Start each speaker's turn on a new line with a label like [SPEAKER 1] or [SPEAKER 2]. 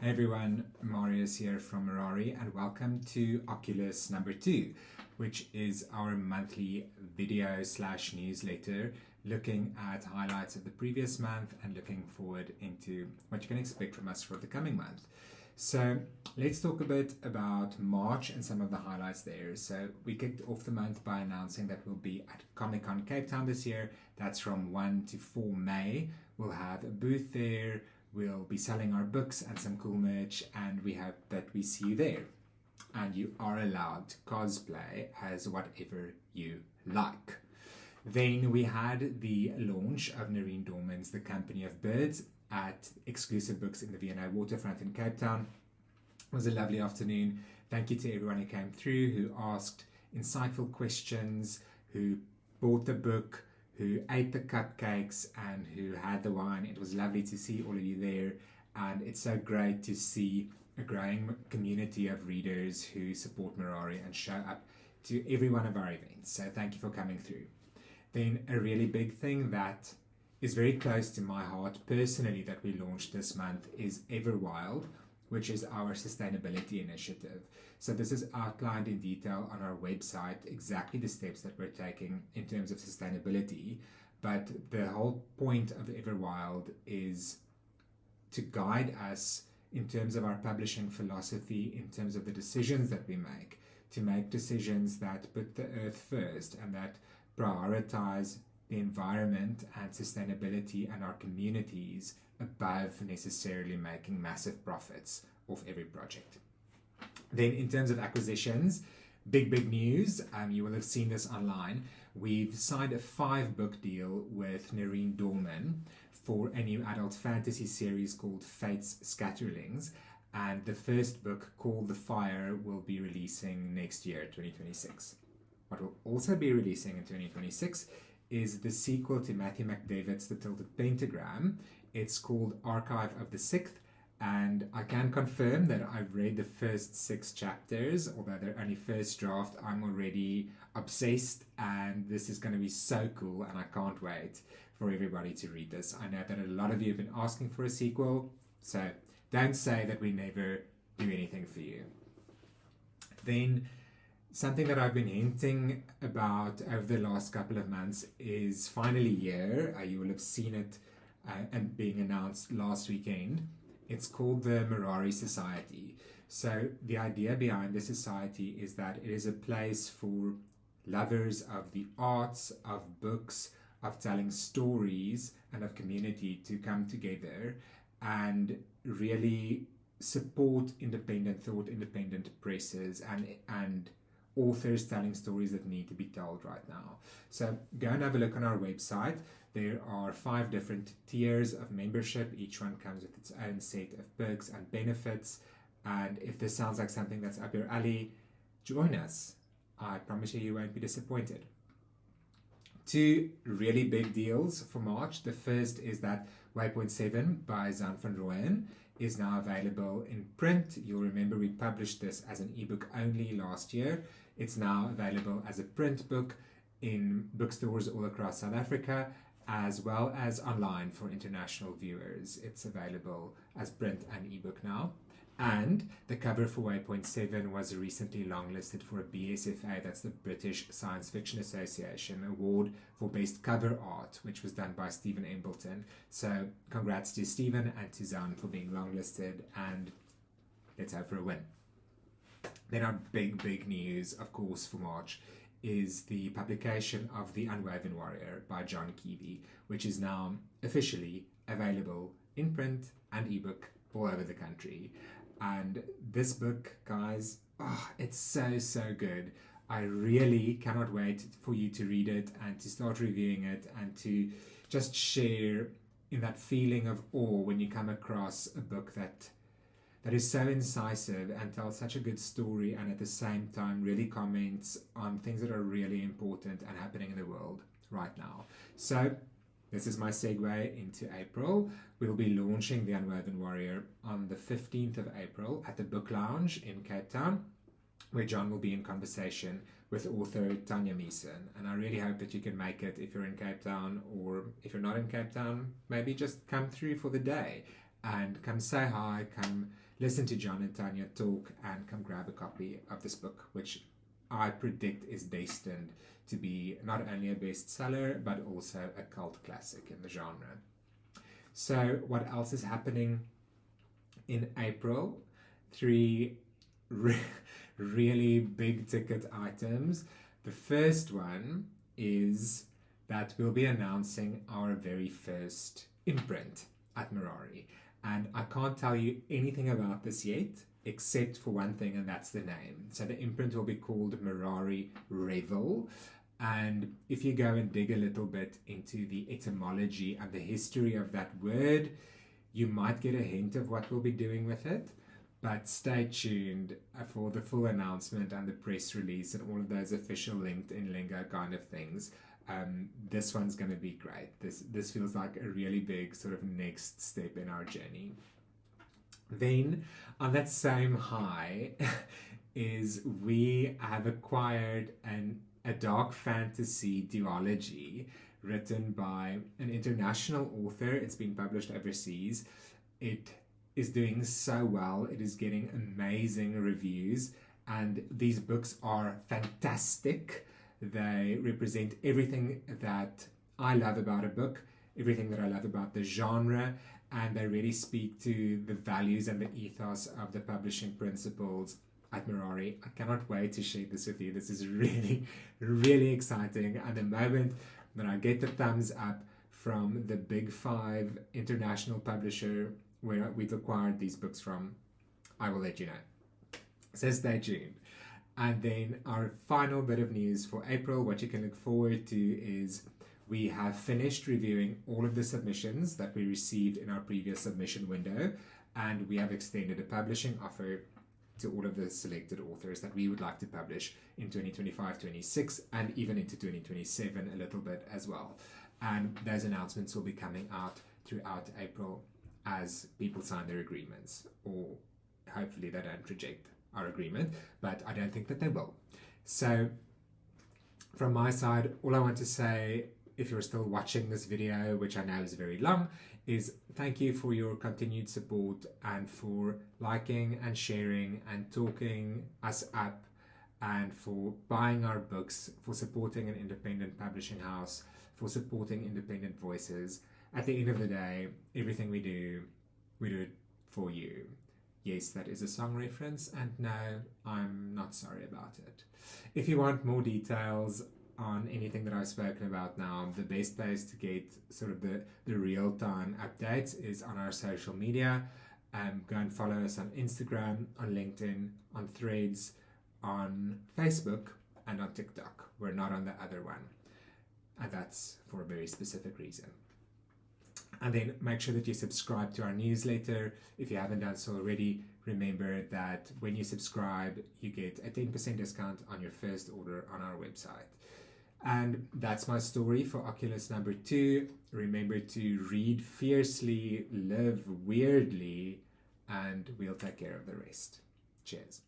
[SPEAKER 1] Hey everyone, Marius here from Mirari and welcome to Oculus number 2, which is our monthly video / newsletter looking at highlights of the previous month and looking forward into what you can expect from us for the coming month. So let's talk a bit about March and some of the highlights there. So we kicked off the month by announcing that we'll be at Comic-Con Cape Town this year. That's from 1 to 4 May. We'll have a booth there. We'll be selling our books and some cool merch, and we hope that we see you there. And you are allowed to cosplay as whatever you like. Then we had the launch of Nerine Dorman's The Company of Birds at exclusive books in the V&A Waterfront in Cape Town. It was a lovely afternoon. Thank you to everyone who came through, who asked insightful questions, who bought the book, who ate the cupcakes, and who had the wine. It was lovely to see all of you there, and it's so great to see a growing community of readers who support Mirari and show up to every one of our events. So thank you for coming through. Then a really big thing that is very close to my heart personally that we launched this month is Everwild, which is our sustainability initiative. So this is outlined in detail on our website, exactly the steps that we're taking in terms of sustainability. But the whole point of Everwild is to guide us in terms of our publishing philosophy, in terms of the decisions that we make, to make decisions that put the earth first and that prioritize the environment and sustainability and our communities above necessarily making massive profits off every project. Then in terms of acquisitions, big news. You will have seen this online. We've signed a 5-book deal with Nerine Dorman for a new adult fantasy series called Fate's Scatterlings. And the first book, called The Fire, will be releasing next year, 2026. What will also be releasing in 2026 is the sequel to Matthew McDevitt's The Tilted Pentagram. It's called Archive of the Sixth, and I can confirm that I've read the first 6 chapters, although they're only first draft. I'm already obsessed, and this is going to be so cool, and I can't wait for everybody to read this. I know that a lot of you have been asking for a sequel, so don't say that we never do anything for you. Then something that I've been hinting about over the last couple of months is finally here. You will have seen it and being announced last weekend. It's called the Mirari Society. So the idea behind the society is that it is a place for lovers of the arts, of books, of telling stories, and of community to come together and really support independent thought, independent presses, and authors telling stories that need to be told right now. So go and have a look on our website. There are 5 different tiers of membership. Each one comes with its own set of perks and benefits. And if this sounds like something that's up your alley, join us. I promise you won't be disappointed. 2 really big deals for March. The first is that Waypoint 7 by Xan van Rooyen is now available in print. You'll remember we published this as an ebook only last year. It's now available as a print book in bookstores all across South Africa, as well as online for international viewers. It's available as print and ebook now. And the cover for Waypoint 7 was recently longlisted for a BSFA, that's the British Science Fiction Association Award for Best Cover Art, which was done by Stephen Embleton. So congrats to Stephen and to Xan for being longlisted, and let's hope for a win. Then our big news, of course, for March is the publication of The Unwoven Warrior by John Keevy, which is now officially available in print and ebook all over the country. And this book, guys, it's so good. I really cannot wait for you to read it and to start reviewing it and to just share in that feeling of awe when you come across a book that is so incisive and tells such a good story, and at the same time really comments on things that are really important and happening in the world right now. So this is my segue into April. We'll be launching The Unwoven Warrior on the 15th of April at the Book Lounge in Cape Town, where John will be in conversation with author Tanya Meeson. And I really hope that you can make it if you're in Cape Town, or if you're not in Cape Town, maybe just come through for the day and come say hi, come listen to John and Tanya talk and come grab a copy of this book, which I predict is destined to be not only a bestseller, but also a cult classic in the genre. So what else is happening in April? 3 really big ticket items. The first one is that we'll be announcing our very first imprint at Mirari. And I can't tell you anything about this yet, except for one thing, and that's the name. So the imprint will be called Mirari Revel. And if you go and dig a little bit into the etymology and the history of that word, you might get a hint of what we'll be doing with it. But stay tuned for the full announcement and the press release and all of those official LinkedIn lingo kind of things. This one's going to be great. This feels like a really big sort of next step in our journey. Then on that same high is we have acquired a dark fantasy duology written by an international author. It's been published overseas. It is doing so well. It is getting amazing reviews, and these books are fantastic. They represent everything that I love about a book, everything that I love about the genre, and they really speak to the values and the ethos of the publishing principles at Mirari. I cannot wait to share this with you. This is really, really exciting. And the moment that I get the thumbs up from the Big Five international publisher where we've acquired these books from, I will let you know. So stay tuned. And then our final bit of news for April, what you can look forward to is we have finished reviewing all of the submissions that we received in our previous submission window, and we have extended a publishing offer to all of the selected authors that we would like to publish in 2025-26 and even into 2027 a little bit as well. And those announcements will be coming out throughout April as people sign their agreements, or hopefully they don't reject our agreement, but I don't think that they will. So from my side, all I want to say, if you're still watching this video, which I know is very long, is thank you for your continued support and for liking and sharing and talking us up and for buying our books, for supporting an independent publishing house, for supporting independent voices. At the end of the day, everything we do it for you. Yes, that is a song reference, and no, I'm not sorry about it. If you want more details on anything that I've spoken about now, the best place to get sort of the real-time updates is on our social media. Go and follow us on Instagram, on LinkedIn, on Threads, on Facebook, and on TikTok. We're not on the other one, and that's for a very specific reason. And then make sure that you subscribe to our newsletter. If you haven't done so already, remember that when you subscribe, you get a 10% discount on your first order on our website. And that's my story for Oculus number 2. Remember to read fiercely, live weirdly, and we'll take care of the rest. Cheers.